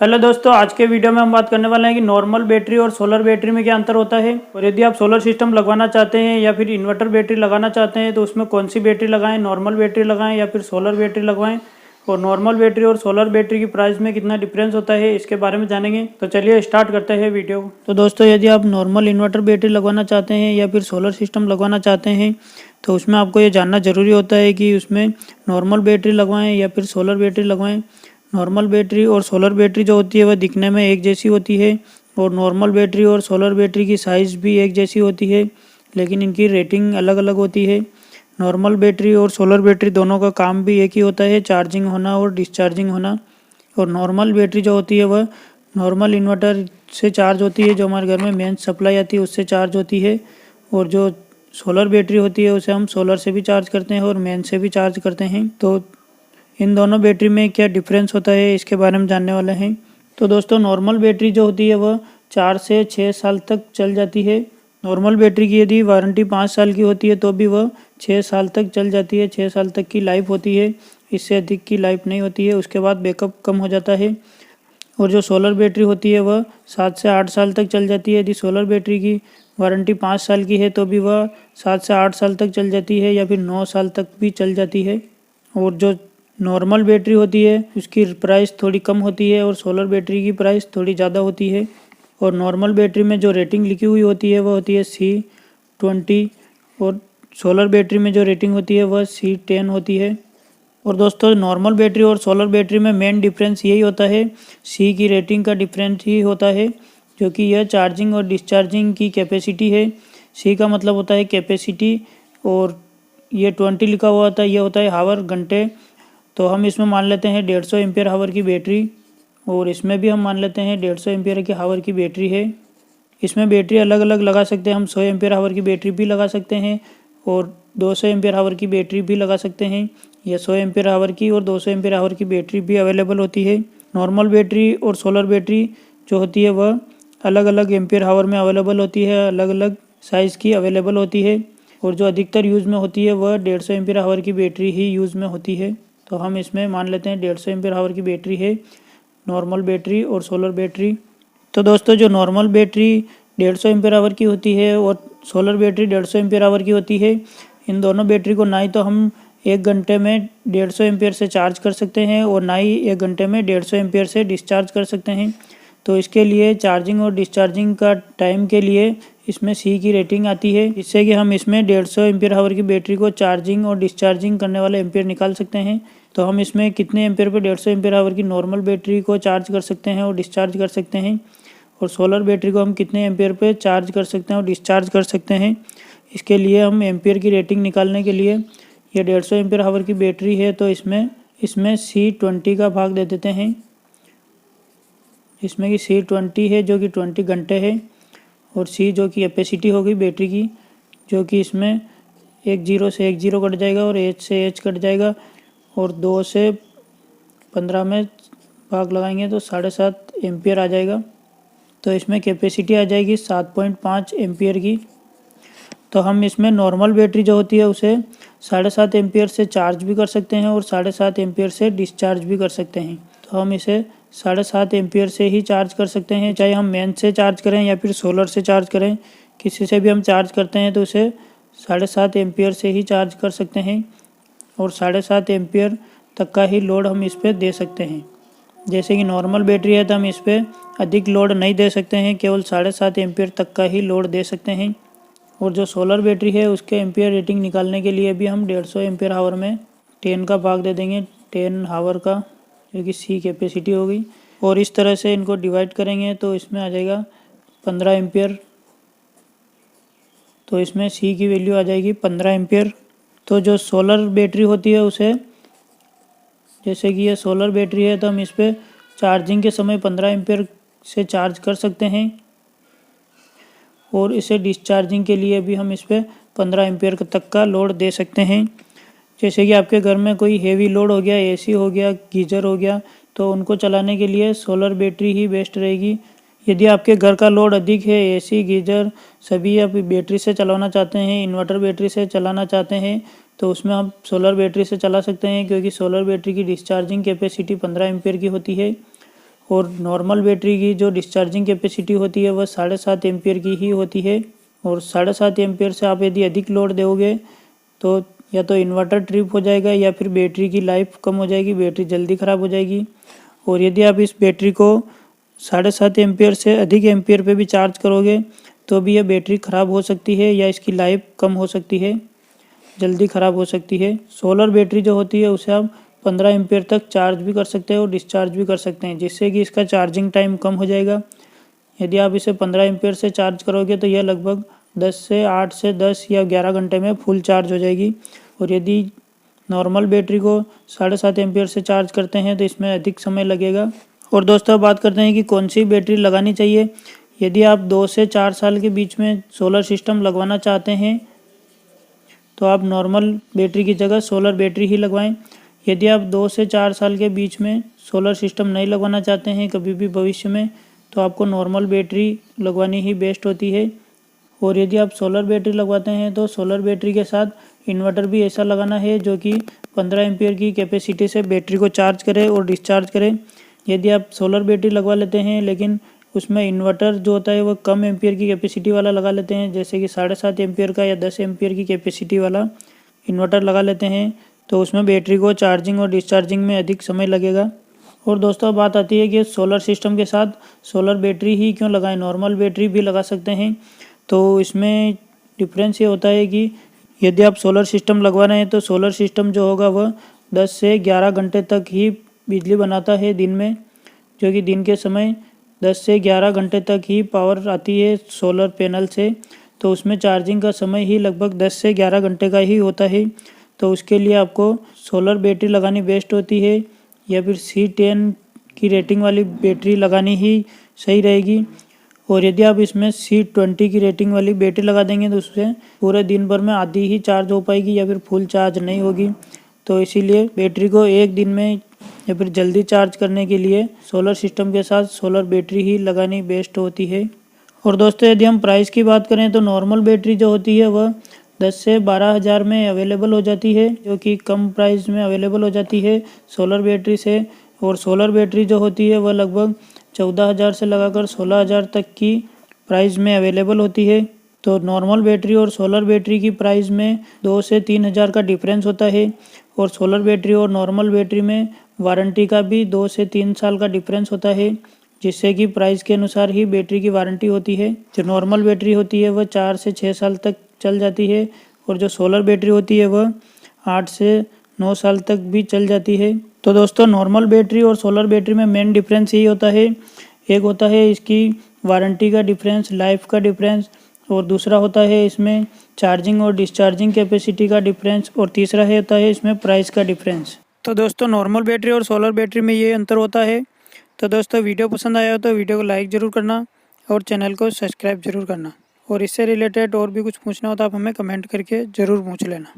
Hello दोस्तों, आज के वीडियो में हम बात करने वाले हैं कि नॉर्मल बैटरी और सोलर बैटरी में क्या अंतर होता है, और यदि आप सोलर सिस्टम लगवाना चाहते हैं या फिर इन्वर्टर बैटरी लगाना चाहते हैं तो उसमें कौन सी बैटरी लगाएं, नॉर्मल बैटरी लगाएं या फिर सोलर बैटरी लगवाएं, और नॉर्मल बैटरी और सोलर बैटरी की प्राइस में कितना डिफरेंस होता है इसके बारे में जानेंगे। तो चलिए स्टार्ट करते हैं वीडियो। तो दोस्तों, यदि आप नॉर्मल इन्वर्टर बैटरी लगवाना चाहते हैं या फिर सोलर सिस्टम लगवाना चाहते हैं तो उसमें आपको ये जानना ज़रूरी होता है कि उसमें नॉर्मल बैटरी लगवाएं या फिर सोलर बैटरी लगवाएं। नॉर्मल बैटरी और सोलर बैटरी जो होती है वह दिखने में एक जैसी होती है, और नॉर्मल बैटरी और सोलर बैटरी की साइज़ भी एक जैसी होती है, लेकिन इनकी रेटिंग अलग अलग होती है। नॉर्मल बैटरी और सोलर बैटरी दोनों का काम भी एक ही होता है, चार्जिंग होना और डिस्चार्जिंग होना। और नॉर्मल बैटरी जो होती है वह नॉर्मल इन्वर्टर से चार्ज होती है, जो हमारे घर में मेन सप्लाई आती है उससे चार्ज होती है, और जो सोलर बैटरी होती है उसे हम सोलर से भी चार्ज करते हैं और मेन से भी चार्ज करते हैं। तो इन दोनों बैटरी में क्या डिफरेंस होता है इसके बारे में जानने वाले हैं। तो दोस्तों, नॉर्मल बैटरी जो होती है वह 4 से 6 साल तक चल जाती है। नॉर्मल बैटरी की यदि वारंटी 5 साल की होती है तो भी वह 6 साल तक चल जाती है। 6 साल तक की लाइफ होती है, इससे अधिक की लाइफ नहीं होती है, उसके बाद बैकअप कम हो जाता है। और जो सोलर बैटरी होती है वह 7 से 8 साल तक चल जाती है। यदि सोलर बैटरी की वारंटी 5 साल की है तो भी वह 7 से 8 साल तक चल जाती है, या फिर 9 साल तक भी चल जाती है। और जो नॉर्मल बैटरी होती है उसकी प्राइस थोड़ी कम होती है और सोलर बैटरी की प्राइस थोड़ी ज़्यादा होती है। और नॉर्मल बैटरी में जो रेटिंग लिखी हुई होती है वह होती है C20, और सोलर बैटरी में जो रेटिंग होती है वह C10 होती है। और दोस्तों, नॉर्मल बैटरी और सोलर बैटरी में मेन डिफरेंस यही होता है, सी की रेटिंग का डिफरेंस ही होता है, जो कि यह चार्जिंग और डिस्चार्जिंग की कैपेसिटी है। सी का मतलब होता है कैपेसिटी, और ये 20 लिखा हुआ होता है, यह होता है हावर, घंटे। तो हम इसमें मान लेते हैं 150 एम्पियर हावर की बैटरी, और इसमें भी हम मान लेते हैं 150 एम्पियर की हावर की बैटरी है। इसमें बैटरी अलग अलग लगा सकते हैं, हम 100 एम्पियर हावर की बैटरी भी लगा सकते हैं और 200 एम्पियर हावर की बैटरी भी लगा सकते हैं, या 100 एम्पियर हावर की और 200 एम्पियर हावर की बैटरी भी अवेलेबल होती है। नॉर्मल बैटरी और सोलर बैटरी जो होती है वह अलग अलग एम्पियर हावर में अवेलेबल होती है, अलग अलग साइज़ की अवेलेबल होती है, और जो अधिकतर यूज़ में होती है वह 150 एम्पियर हावर की बैटरी ही यूज़ में होती है। तो हम इसमें मान लेते हैं 150 एम्पियर हावर की बैटरी है नॉर्मल बैटरी और सोलर बैटरी। तो दोस्तों, जो नॉर्मल बैटरी 150 एम्पियर आवर की होती है और सोलर बैटरी 150 एम्पियर आवर की होती है, इन दोनों बैटरी को ना ही तो हम 1 घंटे में 150 एम्पियर से चार्ज कर सकते हैं और ना ही 1 घंटे में 150 एम्पियर से डिस्चार्ज कर सकते हैं। तो इसके लिए चार्जिंग और डिस्चार्जिंग का टाइम के लिए इसमें सी की रेटिंग आती है, जिससे कि हम इसमें 150 एम्पियर आवर की बैटरी को चार्जिंग और डिस्चार्जिंग करने वाले एम्पियर निकाल सकते हैं। तो हम इसमें कितने एम्पियर पे 150 एम्पियर आवर की नॉर्मल बैटरी को चार्ज कर सकते हैं और डिस्चार्ज कर सकते हैं, और सोलर बैटरी को हम कितने एम्पियर पे चार्ज कर सकते हैं और डिस्चार्ज कर सकते हैं। इसके लिए हम एम्पियर की रेटिंग निकालने के लिए, ये 150 एम्पियर आवर की बैटरी है तो इसमें C20 का भाग दे देते हैं, इसमें कि C20 है जो कि 20 घंटे है, और C जो कि कैपेसिटी होगी बैटरी की, जो कि इसमें एक 0 से एक 0 कट जाएगा और H से H कट जाएगा, और 2 से 15 में भाग लगाएंगे तो 7.5 एम्पियर आ जाएगा। तो इसमें कैपेसिटी आ जाएगी 7.5 एम्पियर की। तो हम इसमें नॉर्मल बैटरी जो होती है उसे 7.5 एम्पियर से चार्ज भी कर सकते हैं और 7.5 एम्पियर से डिस्चार्ज भी कर सकते हैं। तो हम इसे 7.5 एम्पियर से ही चार्ज कर सकते हैं, चाहे हम मेन से चार्ज करें या फिर सोलर से चार्ज करें, किसी से भी हम चार्ज करते हैं तो उसे 7.5 एम्पियर से ही चार्ज कर सकते हैं, और 7.5 एम्पियर तक का ही लोड हम इस पर दे सकते हैं। जैसे कि नॉर्मल बैटरी है तो हम इस पर अधिक लोड नहीं दे सकते हैं, केवल 7.5 एम्पियर तक का ही लोड दे सकते हैं। और जो सोलर बैटरी है उसके एम्पियर रेटिंग निकालने के लिए भी हम 150 एम्पियर हावर में 10 का भाग दे देंगे, 10 हावर का, जो कि सी कैपेसिटी होगी। और इस तरह से इनको डिवाइड करेंगे तो इसमें आ जाएगा 15 एम्पियर। तो इसमें सी की वैल्यू आ जाएगी 15 एम्पियर। तो जो सोलर बैटरी होती है उसे, जैसे कि ये सोलर बैटरी है तो हम इस पर चार्जिंग के समय 15 एम्पियर से चार्ज कर सकते हैं, और इसे डिस्चार्जिंग के लिए भी हम इस पर 15 एम्पियर तक का लोड दे सकते हैं। जैसे कि आपके घर में कोई हेवी लोड हो गया, एसी हो गया, गीजर हो गया, तो उनको चलाने के लिए सोलर बैटरी ही बेस्ट रहेगी। यदि आपके घर का लोड अधिक है, एसी गीजर सभी आप बैटरी से चलाना चाहते हैं, इन्वर्टर बैटरी से चलाना चाहते हैं, तो उसमें आप सोलर बैटरी से चला सकते हैं, क्योंकि सोलर बैटरी की डिस्चार्जिंग कैपेसिटी 15 एम्पियर की होती है। और नॉर्मल बैटरी की जो डिस्चार्जिंग कैपेसिटी होती है वह 7.5 एम्पियर की ही होती है। और 7.5 एम्पियर से आप यदि अधिक लोड दोगे तो या तो इन्वर्टर ट्रिप हो जाएगा या फिर बैटरी की लाइफ कम हो जाएगी, बैटरी जल्दी ख़राब हो जाएगी। और यदि आप इस बैटरी को 7.5 एम्पियर से अधिक एम्पियर पे भी चार्ज करोगे तो भी यह बैटरी ख़राब हो सकती है या इसकी लाइफ कम हो सकती है, जल्दी ख़राब हो सकती है। सोलर बैटरी जो होती है उसे आप 15 एम्पियर तक चार्ज भी कर सकते हैं और डिस्चार्ज भी कर सकते हैं, जिससे कि इसका चार्जिंग टाइम कम हो जाएगा। यदि आप इसे 15 एम्पियर से चार्ज करोगे तो यह लगभग 8 से 10 या 11 घंटे में फुल चार्ज हो जाएगी। और यदि नॉर्मल बैटरी को 7.5 एम्पियर से चार्ज करते हैं तो इसमें अधिक समय लगेगा। और दोस्तों बात करते हैं कि कौन सी बैटरी लगानी चाहिए। यदि आप 2 से 4 साल के बीच में सोलर सिस्टम लगवाना चाहते हैं तो आप नॉर्मल बैटरी की जगह सोलर बैटरी ही लगवाएं। यदि आप 2 से 4 साल के बीच में सोलर सिस्टम नहीं लगवाना चाहते हैं कभी भी भविष्य में, तो आपको नॉर्मल बैटरी लगवानी ही बेस्ट होती है। और यदि आप सोलर बैटरी लगवाते हैं तो सोलर बैटरी के साथ इन्वर्टर भी ऐसा लगाना है जो कि 15 एम्पियर की कैपेसिटी से बैटरी को चार्ज करे और डिस्चार्ज करे। यदि आप सोलर बैटरी लगवा लेते हैं लेकिन उसमें इन्वर्टर जो होता है वो कम एम्पियर की कैपेसिटी वाला लगा लेते हैं, जैसे कि 7.5 एम्पियर का या 10 एम्पियर की कैपेसिटी वाला इन्वर्टर लगा लेते हैं, तो उसमें बैटरी को चार्जिंग और डिस्चार्जिंग में अधिक समय लगेगा। और दोस्तों बात आती है कि सोलर सिस्टम के साथ सोलर बैटरी ही क्यों लगाएं, नॉर्मल बैटरी भी लगा सकते हैं। तो इसमें डिफरेंस ये होता है कि यदि आप सोलर सिस्टम लगवा रहे हैं तो सोलर सिस्टम जो होगा वह 10 से 11 घंटे तक ही बिजली बनाता है दिन में, जो कि दिन के समय 10 से 11 घंटे तक ही पावर आती है सोलर पैनल से। तो उसमें चार्जिंग का समय ही लगभग 10 से 11 घंटे का ही होता है। तो उसके लिए आपको सोलर बैटरी लगानी बेस्ट होती है या फिर C10 की रेटिंग वाली बैटरी लगानी ही सही रहेगी। और यदि आप इसमें C20 की रेटिंग वाली बैटरी लगा देंगे तो उससे पूरे दिन भर में आधी ही चार्ज हो पाएगी या फिर फुल चार्ज नहीं होगी। तो इसीलिए बैटरी को एक दिन में या फिर जल्दी चार्ज करने के लिए सोलर सिस्टम के साथ सोलर बैटरी ही लगानी बेस्ट होती है। और दोस्तों यदि हम प्राइस की बात करें तो नॉर्मल बैटरी जो होती है वह 10 से 12 हज़ार में अवेलेबल हो जाती है, जो कि कम प्राइस में अवेलेबल हो जाती है सोलर बैटरी से। और सोलर बैटरी जो होती है वह लगभग 14,000 से लगाकर 16,000 तक की प्राइस में अवेलेबल होती है। तो नॉर्मल बैटरी और सोलर बैटरी की प्राइस में 2 से 3 हज़ार का डिफरेंस होता है। और सोलर बैटरी और नॉर्मल बैटरी में वारंटी का भी 2 से 3 साल का डिफरेंस होता है, जिससे कि प्राइस के अनुसार ही बैटरी की वारंटी होती है। जो नॉर्मल बैटरी होती है वह 4 से 6 साल तक चल जाती है और जो सोलर बैटरी होती है वह 8 से 9 साल तक भी चल जाती है। तो दोस्तों नॉर्मल बैटरी और सोलर बैटरी में मेन डिफरेंस यही होता है, एक होता है इसकी वारंटी का डिफरेंस, लाइफ का डिफरेंस, और दूसरा होता है इसमें चार्जिंग और डिस्चार्जिंग कैपेसिटी का डिफरेंस, और तीसरा होता है इसमें प्राइस का डिफरेंस। तो दोस्तों नॉर्मल बैटरी और सोलर बैटरी में ये अंतर होता है। तो दोस्तों वीडियो पसंद आया हो तो वीडियो को लाइक ज़रूर करना और चैनल को सब्सक्राइब ज़रूर करना। और इससे रिलेटेड और भी कुछ पूछना हो तो आप हमें कमेंट करके ज़रूर पूछ लेना।